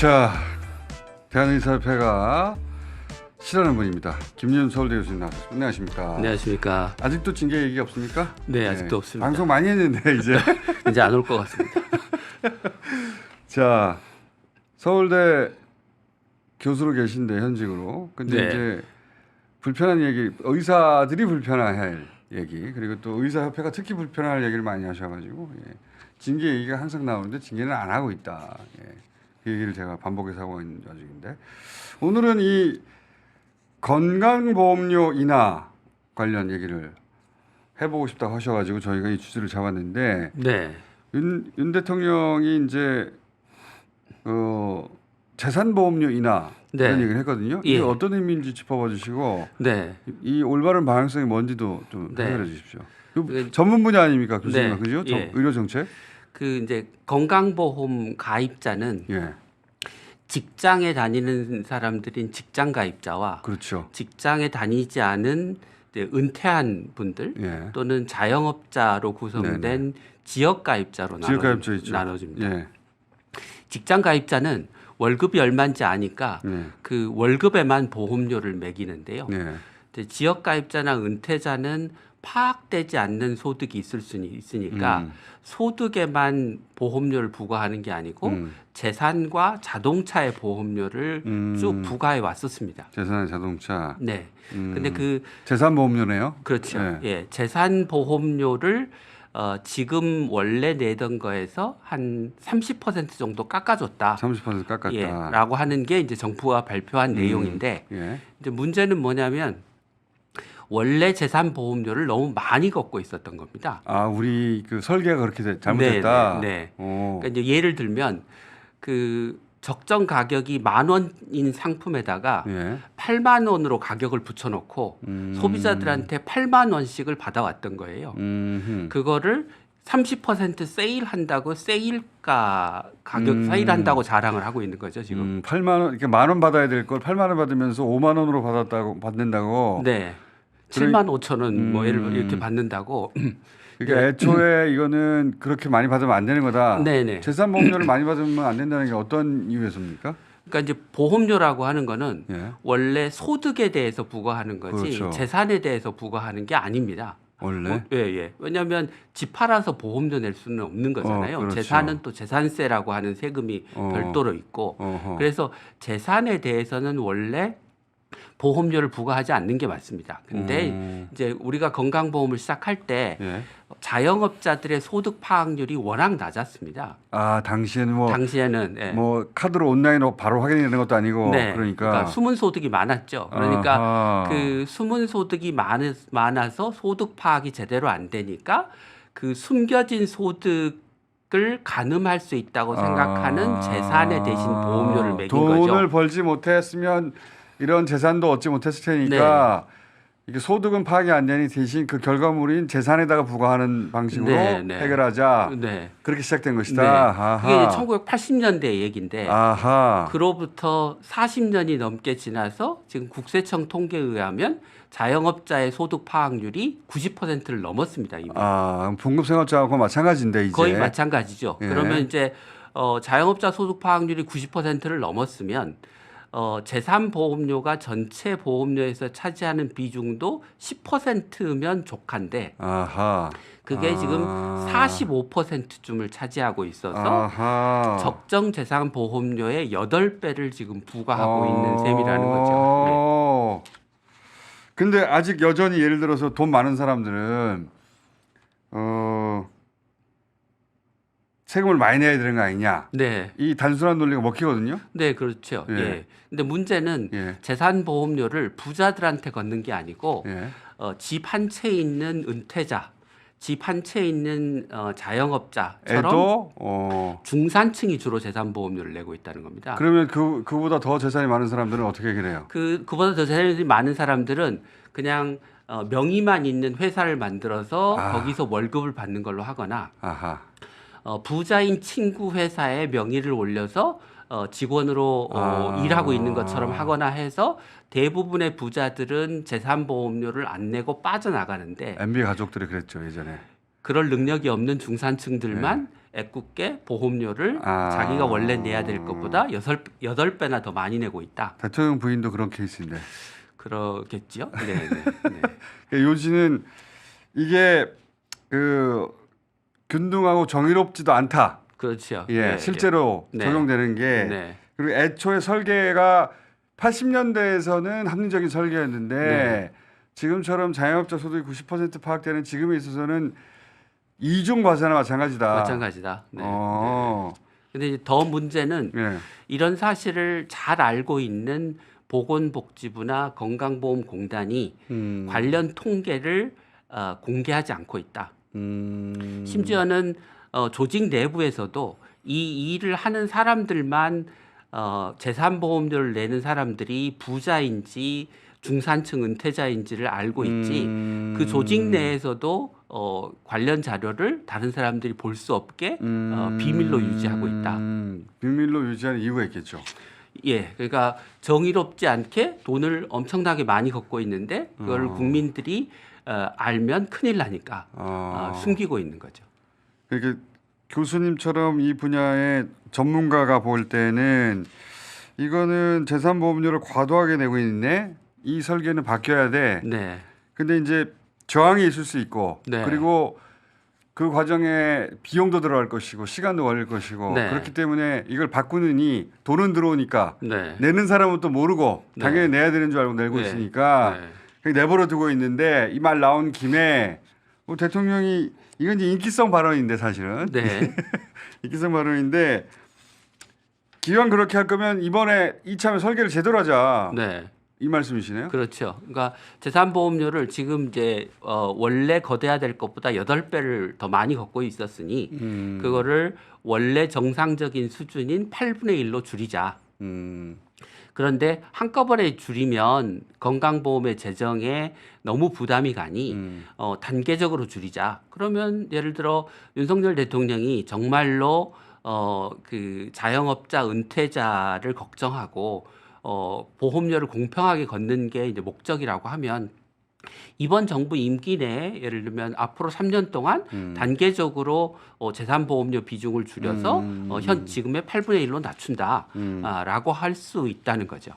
자, 대한의사협회가 싫어하는 분입니다. 김윤 서울대 교수님 나오셨습니다. 안녕하십니까? 안녕하십니까? 아직도 징계 얘기 없습니까? 네, 아직도 없습니다. 방송 많이 했는데 이제 이제 안 올 것 같습니다. 자, 서울대 교수로 계신데 현직으로. 근데 네. 이제 불편한 얘기, 의사들이 불편할 얘기, 그리고 또 의사협회가 특히 불편할 얘기를 많이 하셔가지고 징계 얘기가 항상 나오는데 징계는 안 하고 있다. 그 얘기를 제가 반복해서 하고 있는 와중인데 오늘은 이 건강보험료 인하 관련 얘기를 해보고 싶다고 하셔가지고 저희가 이 주제를 잡았는데 네. 윤 대통령이 이제 재산보험료 인하 네. 이런 얘기를 했거든요. 예. 이게 어떤 의미인지 짚어봐 주시고 네. 이 올바른 방향성이 뭔지도 좀 네. 해설해 주십시오. 전문 분야 아닙니까 교수님? 네. 그죠? 예. 의료 정책. 그 이제 건강보험 가입자는 예. 직장에 다니는 사람들인 직장 가입자와 그렇죠. 직장에 다니지 않은 이제 은퇴한 분들 예. 또는 자영업자로 구성된 지역 가입자로 지역 가입자 있죠. 나눠집니다. 예. 직장 가입자는 월급이 얼마인지 아니까 예. 그 월급에만 보험료를 매기는데요. 예. 이제 지역 가입자나 은퇴자는 파악되지 않는 소득이 있을 수는 있으니까 소득에만 보험료를 부과하는 게 아니고 재산과 자동차의 보험료를 쭉 부과해 왔었습니다. 재산 자동차. 네. 근데 그 재산보험료네요. 그렇죠. 예. 예. 재산 보험료를 지금 원래 내던 거에서 한 30% 정도 깎아줬다. 30% 깎았다. 예, 라고 하는 게 이제 정부가 발표한 내용인데 예. 이제 문제는 뭐냐면 원래 재산 보험료를 너무 많이 걷고 있었던 겁니다. 아, 우리 그 설계가 그렇게 잘못됐다. 네, 네, 네. 오. 그러니까 이제 예를 들면 그 적정 가격이 10,000원인 상품에다가 예. 8만 원으로 가격을 붙여놓고 소비자들한테 8만 원씩을 받아왔던 거예요. 그거를 30% 세일한다고 세일가 가격 세일한다고 자랑을 하고 있는 거죠 지금. 8만 원, 이렇게 10,000원 받아야 될 걸 8만 원 받으면서 5만 원으로 받는다고. 네. 7만 5천 원 뭐 예를 이렇게 받는다고. 그러니까 애초에 이거는 그렇게 많이 받으면 안 되는 거다. 네네. 재산보험료를 많이 받으면 안 된다는 게 어떤 이유에서입니까? 그러니까 이제 보험료라고 하는 거는 예. 원래 소득에 대해서 부과하는 거지 그렇죠. 재산에 대해서 부과하는 게 아닙니다. 원래? 예, 예. 왜냐하면 집 팔아서 보험료 낼 수는 없는 거잖아요. 그렇죠. 재산은 또 재산세라고 하는 세금이 별도로 있고 어허. 그래서 재산에 대해서는 원래 보험료를 부과하지 않는 게 맞습니다. 근데 이제 우리가 건강보험을 시작할 때 예. 자영업자들의 소득 파악률이 워낙 낮았습니다. 아, 당시에는 당시에는 예. 뭐 카드로 온라인으로 바로 확인되는 것도 아니고 네. 그러니까 숨은 소득이 많았죠. 그러니까 아하. 그 숨은 소득이 많아서 소득 파악이 제대로 안 되니까 그 숨겨진 소득을 가늠할 수 있다고 생각하는 재산에 대신 보험료를 매긴 거죠. 돈을 벌지 못했으면 이런 재산도 얻지 못했을 테니까 이게 소득은 파악이 안 되니 대신 그 결과물인 재산에다가 부과하는 방식으로 해결하자. 네. 그렇게 시작된 것이다. 네. 아하. 그게 1980년대 얘기인데 아하. 그로부터 40년이 넘게 지나서 지금 국세청 통계에 의하면 자영업자의 소득 파악률이 90%를 넘었습니다. 이미. 아, 봉급생활자하고 마찬가지인데 이제 거의 마찬가지죠. 예. 그러면 이제 자영업자 소득 파악률이 90%를 넘었으면 재산 보험료가 전체 보험료에서 차지하는 비중도 10%면 족한데 아하. 그게 지금 45%쯤을 차지하고 있어서 아하. 적정 재산 보험료의 8배를 지금 부과하고 있는 셈이라는 거죠. 네. 근데 아직 여전히 예를 들어서 돈 많은 사람들은 세금을 많이 내야 되는 거 아니냐. 네. 이 단순한 논리가 먹히거든요. 네, 그렇죠. 예. 예. 근데 문제는 예. 재산 보험료를 부자들한테 걷는 게 아니고 예. 집 한 채 있는 은퇴자, 집 한 채 있는 자영업자처럼 애도 중산층이 주로 재산 보험료를 내고 있다는 겁니다. 그러면 그보다 더 재산이 많은 사람들은 어떻게 해결해요? 그보다 더 재산이 많은 사람들은 그냥 명의만 있는 회사를 만들어서 거기서 월급을 받는 걸로 하거나 아하. 부자인 친구 회사에 명의를 올려서 직원으로 일하고 있는 것처럼 하거나 해서 대부분의 부자들은 재산보험료를 안 내고 빠져나가는데 MB 가족들이 그랬죠 예전에. 그럴 능력이 없는 중산층들만 애꿎게 보험료를 아. 자기가 원래 내야 될 것보다 8배나 더 많이 내고 있다. 대통령 부인도 그런 케이스인데. 그러겠죠. 네, 네, 네. 요지는 이게 그 균등하고 정의롭지도 않다. 그렇죠. 예, 네, 실제로 네. 적용되는 게 네. 그리고 애초에 설계가 80년대에서는 합리적인 설계였는데 네. 지금처럼 자영업자 소득이 90% 파악되는 지금에 있어서는 이중 과세나 마찬가지다. 마찬가지다. 네. 어. 근데 이제 더 문제는 예. 이런 사실을 잘 알고 있는 보건복지부나 건강보험공단이 관련 통계를 공개하지 않고 있다. 심지어는 조직 내부에서도 이 일을 하는 사람들만 재산보험료를 내는 사람들이 부자인지 중산층 은퇴자인지를 알고 있지 그 조직 내에서도 관련 자료를 다른 사람들이 볼 수 없게 비밀로 유지하고 있다. 비밀로 유지하는 이유가 있겠죠. 예, 그러니까 정의롭지 않게 돈을 엄청나게 많이 걷고 있는데 그걸 국민들이 알면 큰일 나니까 숨기고 있는 거죠. 그러니까 교수님처럼 이 분야의 전문가가 볼 때는 이거는 재산보험료를 과도하게 내고 있네. 이 설계는 바뀌어야 돼. 네, 근데 이제 저항이 있을 수 있고 네. 그리고 그 과정에 비용도 들어갈 것이고 시간도 걸릴 것이고 네. 그렇기 때문에 이걸 바꾸느니 돈은 들어오니까 네, 내는 사람은 또 모르고 네. 당연히 내야 되는 줄 알고 내고 네. 있으니까 네. 그냥 내버려 두고 있는데 이 말 나온 김에 뭐 대통령이 이건 이제 인기성 발언인데 사실은 네. 인기성 발언인데 기왕 그렇게 할 거면 이번에 이참에 설계를 제대로 하자 네. 이 말씀이시네요. 그렇죠. 그러니까 재산보험료를 지금 이제 원래 걷어야 될 것보다 8배를 더 많이 걷고 있었으니 그거를 원래 정상적인 수준인 8분의 1로 줄이자. 그런데 한꺼번에 줄이면 건강보험의 재정에 너무 부담이 가니 단계적으로 줄이자. 그러면 예를 들어 윤석열 대통령이 정말로 그 자영업자 은퇴자를 걱정하고 보험료를 공평하게 걷는 게 이제 목적이라고 하면 이번 정부 임기 내에 예를 들면 앞으로 3년 동안 단계적으로 재산보험료 비중을 줄여서 현 지금의 8분의 1로 낮춘다라고 할 수 있다는 거죠.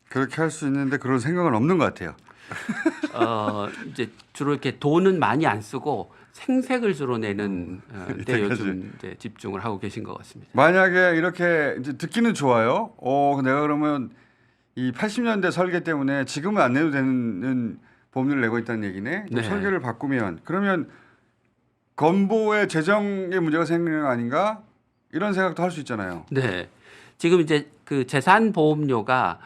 그렇게 할 수 있는데 그런 생각은 없는 것 같아요. 이제 주로 이렇게 돈은 많이 안 쓰고 생색을 주로 내는 데 요즘 이제 집중을 하고 계신 것 같습니다. 만약에 이렇게 이제 듣기는 좋아요. 내가 그러면 이 80년대 설계 때문에 지금은 안 내도 되는 보험료를 내고 있다는 얘기네. 네. 설계를 바꾸면 그러면 건보의 재정에 문제가 생기는 거 아닌가? 이런 생각도 할 수 있잖아요. 네, 지금 이제 그 재산보험료가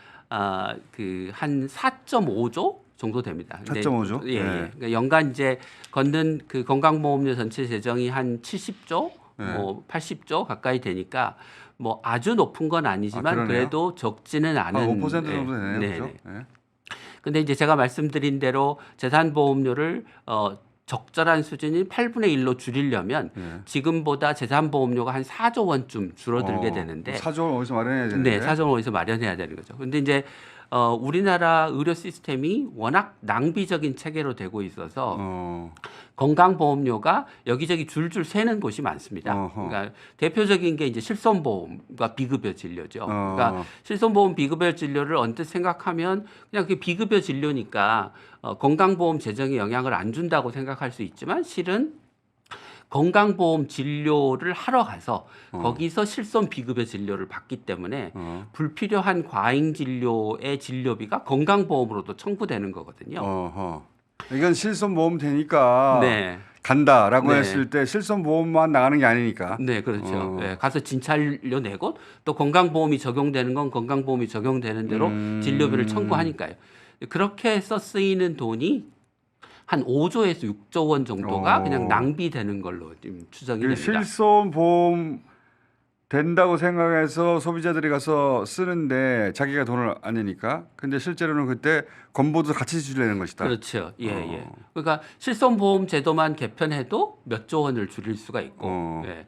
그 한 4.5조 정도 됩니다. 4.5조? 예, 네. 예. 그러니까 연간 이제 걷는 그 건강보험료 전체 재정이 한 70조, 네. 뭐 80조 가까이 되니까 뭐 아주 높은 건 아니지만 그러네요. 그래도 적지는 않은. 한 5% 정도 되네요. 네, 그죠? 네. 네. 근데 이제 제가 말씀드린 대로 재산보험료를 적절한 수준인 8분의 1로 줄이려면 네. 지금보다 재산보험료가 한 4조 원쯤 줄어들게 되는데 4조 어디서 마련해야 되는데. 네, 사정을 어디서 마련해야 되는 거죠. 근데 이제 우리나라 의료 시스템이 워낙 낭비적인 체계로 되고 있어서 건강보험료가 여기저기 줄줄 새는 곳이 많습니다. 어허. 그러니까 대표적인 게 이제 실손보험과 비급여 진료죠. 그러니까 실손보험 비급여 진료를 언뜻 생각하면 그냥 그게 비급여 진료니까 건강보험 재정에 영향을 안 준다고 생각할 수 있지만 실은 건강보험 진료를 하러 가서 거기서 실손 비급여 진료를 받기 때문에 불필요한 과잉 진료의 진료비가 건강보험으로도 청구되는 거거든요. 이건 실손보험 되니까 네. 간다라고 네. 했을 때 실손보험만 나가는 게 아니니까. 네, 그렇죠. 네, 가서 진찰료 내고 또 건강보험이 적용되는 건 건강보험이 적용되는 대로 진료비를 청구하니까요. 그렇게 해서 쓰이는 돈이 한 5조에서 6조 원 정도가 그냥 낭비되는 걸로 지금 추정이 됩니다. 실손보험 된다고 생각해서 소비자들이 가서 쓰는데 자기가 돈을 안 내니까. 근데 실제로는 그때 건보도 같이 주려는 것이다. 그렇죠. 예, 예. 그러니까 실손보험 제도만 개편해도 몇 조 원을 줄일 수가 있고, 예.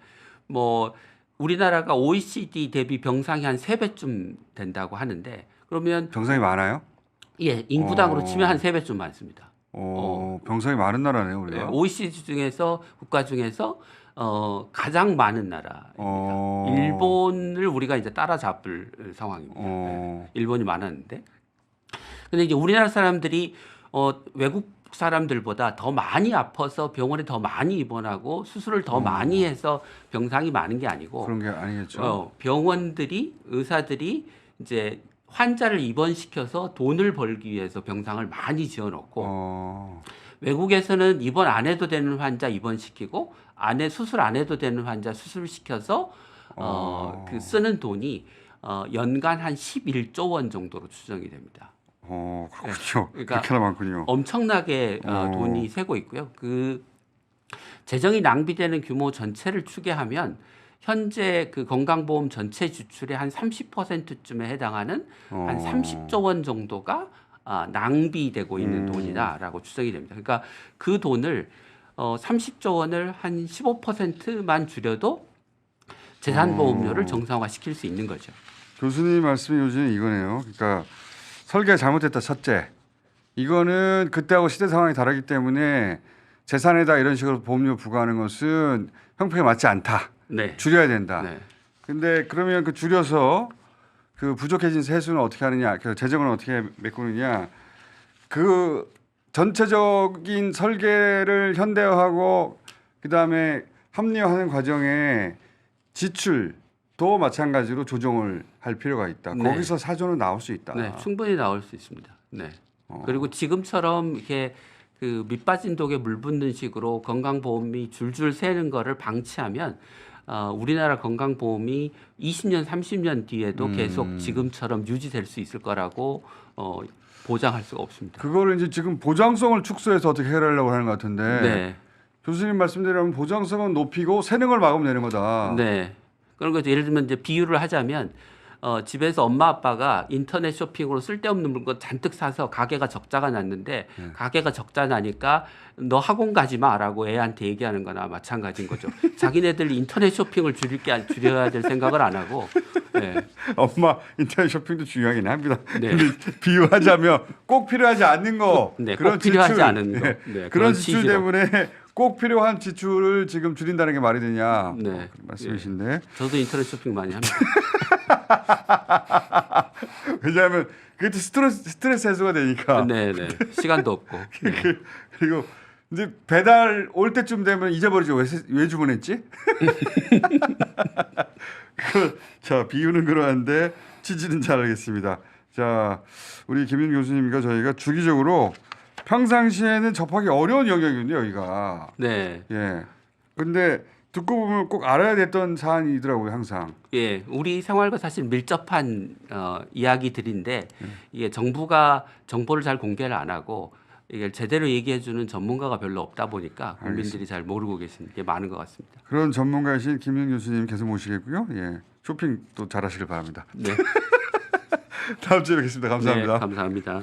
뭐 우리나라가 OECD 대비 병상이 한 3배쯤 된다고 하는데, 그러면 병상이 많아요? 예, 인구당으로 치면 한 3배쯤 많습니다. 병상이 많은 나라네요, 네, 우리가. OECD 중에서 국가 중에서 가장 많은 나라입니다. 일본을 우리가 이제 따라잡을 상황입니다. 일본이 많았는데, 근데 이제 우리나라 사람들이 외국 사람들보다 더 많이 아파서 병원에 더 많이 입원하고 수술을 더 많이 해서 병상이 많은 게 아니고 그런 게 아니겠죠. 병원들이 의사들이 이제 환자를 입원시켜서 돈을 벌기 위해서 병상을 많이 지어놓고 외국에서는 입원 안 해도 되는 환자 입원시키고 수술 안 해도 되는 환자 수술시켜서 그 쓰는 돈이 연간 한 11조 원 정도로 추정이 됩니다. 그렇군요. 그러니까 그렇게나 많군요. 엄청나게 돈이 새고 있고요. 그 재정이 낭비되는 규모 전체를 추계하면 현재 그 건강보험 전체 지출의 한 30%쯤에 해당하는 한 30조 원 정도가 낭비되고 있는 돈이다라고 추정이 됩니다. 그러니까 그 돈을 30조 원을 한 15%만 줄여도 재산보험료를 정상화시킬 수 있는 거죠. 교수님 말씀이 요즘 이거네요. 그러니까 설계 잘못했다 첫째. 이거는 그때하고 시대 상황이 다르기 때문에 재산에다 이런 식으로 보험료 부과하는 것은 형평에 맞지 않다. 네. 줄여야 된다. 네. 근데 그러면 그 줄여서 그 부족해진 세수는 어떻게 하느냐, 그 재정은 어떻게 메꾸느냐, 그 전체적인 설계를 현대화하고 그 다음에 합리화하는 과정에 지출도 마찬가지로 조정을 할 필요가 있다. 네. 거기서 사조는 나올 수 있다. 네, 충분히 나올 수 있습니다. 네. 그리고 지금처럼 이렇게 그 밑빠진 독에 물 붓는 식으로 건강보험이 줄줄 새는 거를 방치하면 우리나라 건강보험이 20년, 30년 뒤에도 계속 지금처럼 유지될 수 있을 거라고 보장할 수가 없습니다. 그거를 이제 지금 보장성을 축소해서 어떻게 해결하려고 하는 것 같은데 네. 교수님 말씀대로 보장성은 높이고 새는 걸 막으면 되는 거다. 네. 그런 거죠. 예를 들면 이제 비유를 하자면 집에서 엄마 아빠가 인터넷 쇼핑으로 쓸데없는 물건 잔뜩 사서 가게가 적자가 났는데 가게가 적자 나니까 너 학원 가지 마라고 애한테 얘기하는 거나 마찬가지인 거죠. 자기네들 인터넷 쇼핑을 줄여야 될 생각을 안 하고. 네. 엄마 인터넷 쇼핑도 중요하긴 합니다. 네. 근데 비유하자면 꼭 필요하지 않는 거, 네, 그런 꼭 필요하지 지출, 않은 거. 네, 그런 그런 지출 취지로. 때문에 꼭 필요한 지출을 지금 줄인다는 게 말이 되냐 네. 그런 말씀이신데 저도 인터넷 쇼핑 많이 합니다. 왜냐하면 그게 스트레스 해소가 되니까. 네, 네. 시간도 없고. 네. 그리고 이제 배달 올 때쯤 되면 잊어버리죠. 왜 주문했지? 자, 비유는 그러한데 취지는 잘 알겠습니다. 자, 우리 김윤 교수님과 저희가 주기적으로 평상시에는 접하기 어려운 영역인데 여기가. 네. 예. 근데 듣고 보면 꼭 알아야 됐던 사안이더라고요, 항상. 예, 우리 생활과 사실 밀접한 이야기들인데 이게 정부가 정보를 잘 공개를 안 하고 이게 제대로 얘기해주는 전문가가 별로 없다 보니까 국민들이 잘 모르고 계신 게 많은 것 같습니다. 그런 전문가이신 김윤 교수님 계속 모시겠고요. 예. 쇼핑 또 잘하시길 바랍니다. 네, 다음 주에 뵙겠습니다. 감사합니다. 네, 감사합니다.